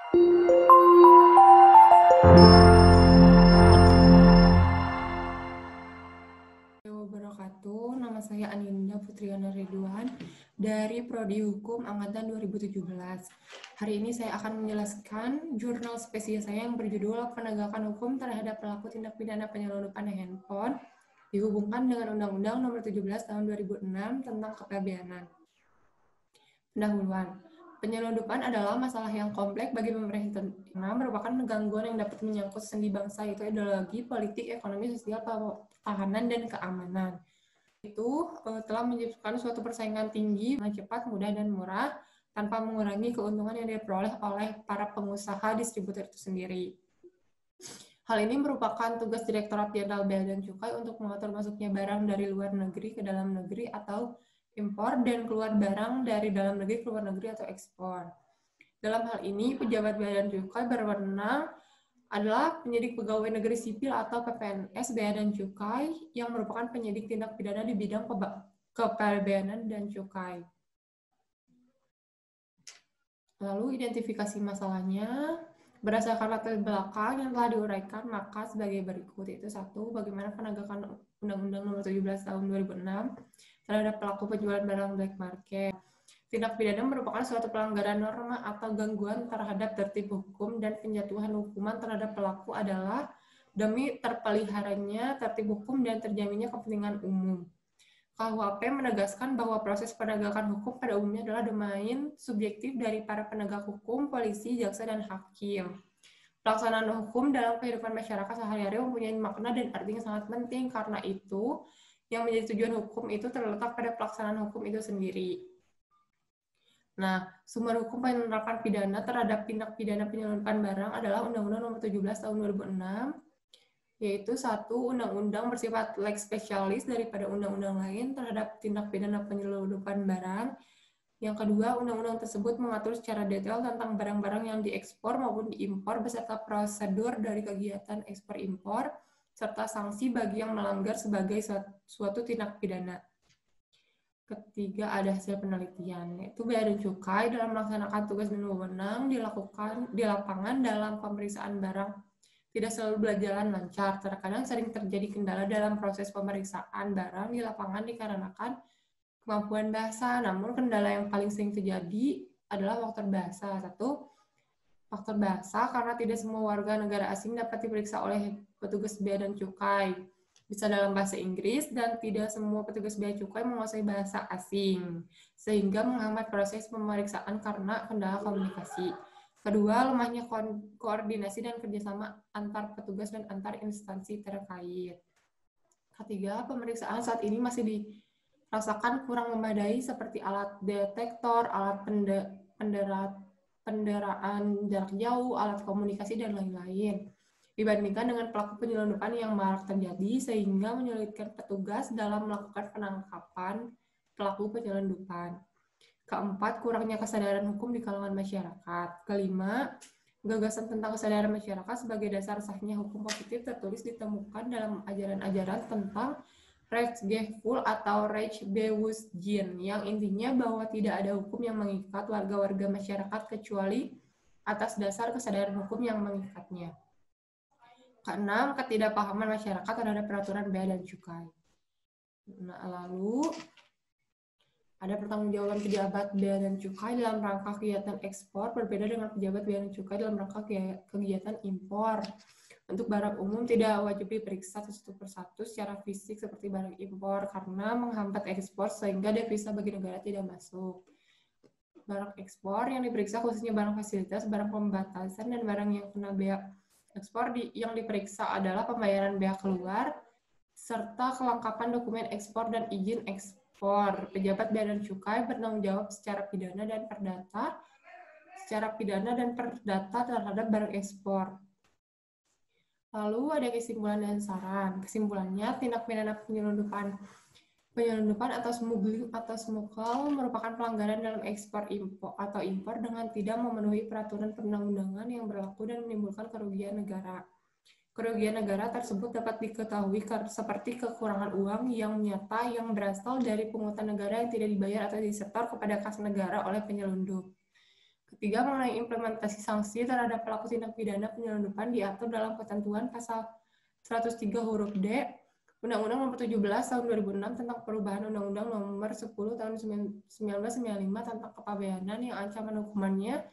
Wabarakatuh. Nama saya Aninda Putriana Ridwan dari Prodi Hukum Angkatan 2017. Hari ini saya akan menjelaskan jurnal spesies saya yang berjudul Penegakan Hukum Terhadap Pelaku Tindak Pidana Penyelundupan Handphone dihubungkan dengan Undang-Undang Nomor 17 Tahun 2006 tentang Kepabeanan. Pendahuluan. Penyelundupan adalah masalah yang kompleks bagi pemerintah, merupakan gangguan yang dapat menyangkut sendi bangsa, yaitu ideologi, politik, ekonomi, sosial, pertahanan, dan keamanan. Itu telah menciptakan suatu persaingan tinggi, cepat, mudah, dan murah, tanpa mengurangi keuntungan yang diperoleh oleh para pengusaha distributor itu sendiri. Hal ini merupakan tugas Direktorat Jenderal Bea dan Cukai untuk mengatur masuknya barang dari luar negeri ke dalam negeri atau impor, dan keluar barang dari dalam negeri ke luar negeri atau ekspor. Dalam hal ini, pejabat Bea dan Cukai berwenang adalah penyidik pegawai negeri sipil atau PPNS Bea dan Cukai yang merupakan penyidik tindak pidana di bidang kepabeanan dan cukai. Lalu identifikasi masalahnya berdasarkan latar belakang yang telah diuraikan, maka sebagai berikut, yaitu 1. Bagaimana penegakan Undang-Undang Nomor 17 Tahun 2006 terhadap pelaku penjualan barang black market. Tindak pidana merupakan suatu pelanggaran norma atau gangguan terhadap tertib hukum, dan penjatuhan hukuman terhadap pelaku adalah demi terpeliharanya tertib hukum dan terjaminnya kepentingan umum. KUHP menegaskan bahwa proses penegakan hukum pada umumnya adalah domain subjektif dari para penegak hukum, polisi, jaksa, dan hakim. Pelaksanaan hukum dalam kehidupan masyarakat sehari-hari mempunyai makna dan artinya sangat penting. Karena itu, yang menjadi tujuan hukum itu terletak pada pelaksanaan hukum itu sendiri. Nah, sumber hukum penerapan pidana terhadap tindak pidana penyelundupan barang adalah Undang-Undang Nomor 17 Tahun 2006, yaitu 1. Undang-undang bersifat lex specialis daripada undang-undang lain terhadap tindak pidana penyelundupan barang. Yang kedua, undang-undang tersebut mengatur secara detail tentang barang-barang yang diekspor maupun diimpor beserta prosedur dari kegiatan ekspor-impor, serta sanksi bagi yang melanggar sebagai suatu tindak pidana. Ketiga, ada hasil penelitian, yaitu Bea dan Cukai dalam melaksanakan tugas dan wewenang dilakukan di lapangan dalam pemeriksaan barang tidak selalu berjalan lancar. Terkadang sering terjadi kendala dalam proses pemeriksaan barang di lapangan dikarenakan kemampuan bahasa. Namun kendala yang paling sering terjadi adalah faktor bahasa. 1. Faktor bahasa, karena tidak semua warga negara asing dapat diperiksa oleh petugas Bea dan Cukai. Bisa dalam bahasa Inggris, dan tidak semua petugas Bea Cukai menguasai bahasa asing, sehingga menghambat proses pemeriksaan karena kendala komunikasi. Kedua, lemahnya koordinasi dan kerjasama antar petugas dan antar instansi terkait. Ketiga, pemeriksaan saat ini masih dirasakan kurang memadai seperti alat detektor, alat penderaan jarak jauh, alat komunikasi, dan lain-lain, dibandingkan dengan pelaku penyelundupan yang marak terjadi, sehingga menyulitkan petugas dalam melakukan penangkapan pelaku penyelundupan. Keempat, kurangnya kesadaran hukum di kalangan masyarakat. Kelima, gagasan tentang kesadaran masyarakat sebagai dasar sahnya hukum positif tertulis ditemukan dalam ajaran-ajaran tentang Rechtsgefühl atau Rechtsbewusstsein, yang intinya bahwa tidak ada hukum yang mengikat warga-warga masyarakat kecuali atas dasar kesadaran hukum yang mengikatnya. Keenam, ketidakpahaman masyarakat terhadap peraturan bea dan cukai. Nah, lalu ada pertanggungjawaban pejabat bea dan cukai dalam rangka kegiatan ekspor berbeda dengan pejabat bea dan cukai dalam rangka kegiatan impor. Untuk barang umum tidak wajib diperiksa satu persatu secara fisik seperti barang impor karena menghambat ekspor sehingga devisa bagi negara tidak masuk. Barang ekspor yang diperiksa khususnya barang fasilitas, barang pembatasan, dan barang yang kena bea ekspor yang diperiksa adalah pembayaran bea keluar serta kelengkapan dokumen ekspor dan izin ekspor. Pejabat bea dan cukai bertanggung jawab secara pidana dan perdata terhadap barang ekspor. Lalu ada kesimpulan dan saran. Kesimpulannya, tindak pidana penyelundupan atau smuggling atau smuggle merupakan pelanggaran dalam ekspor atau impor dengan tidak memenuhi peraturan perundang-undangan yang berlaku dan menimbulkan kerugian negara. Kerugian negara tersebut dapat diketahui seperti kekurangan uang yang nyata yang berasal dari pungutan negara yang tidak dibayar atau disetor kepada kas negara oleh penyelundup. Ketiga, mengenai implementasi sanksi terhadap pelaku tindak pidana penyelundupan diatur dalam ketentuan pasal 103 huruf D Undang-Undang Nomor 17 Tahun 2006 tentang perubahan Undang-Undang Nomor 10 Tahun 1995 tentang kepabeanan yang ancaman hukumannya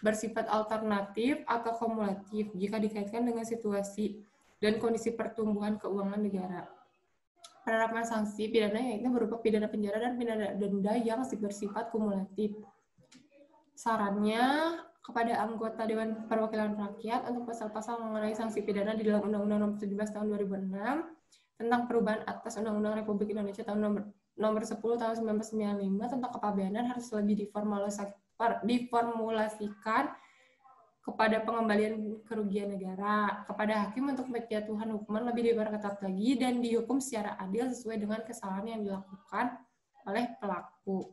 bersifat alternatif atau kumulatif jika dikaitkan dengan situasi dan kondisi pertumbuhan keuangan negara. Penerapan sanksi pidana yaitu berupa pidana penjara dan pidana denda yang bersifat kumulatif. Sarannya kepada anggota Dewan Perwakilan Rakyat untuk pasal-pasal mengenai sanksi pidana di dalam Undang-Undang Nomor 17 Tahun 2006 tentang perubahan atas Undang-Undang Republik Indonesia Tahun Nomor 10 Tahun 1995 tentang kepabeanan harus lebih diformulasikan kepada pengembalian kerugian negara, kepada hakim untuk penjatuhan hukuman lebih diperketat lagi dan dihukum secara adil sesuai dengan kesalahan yang dilakukan oleh pelaku.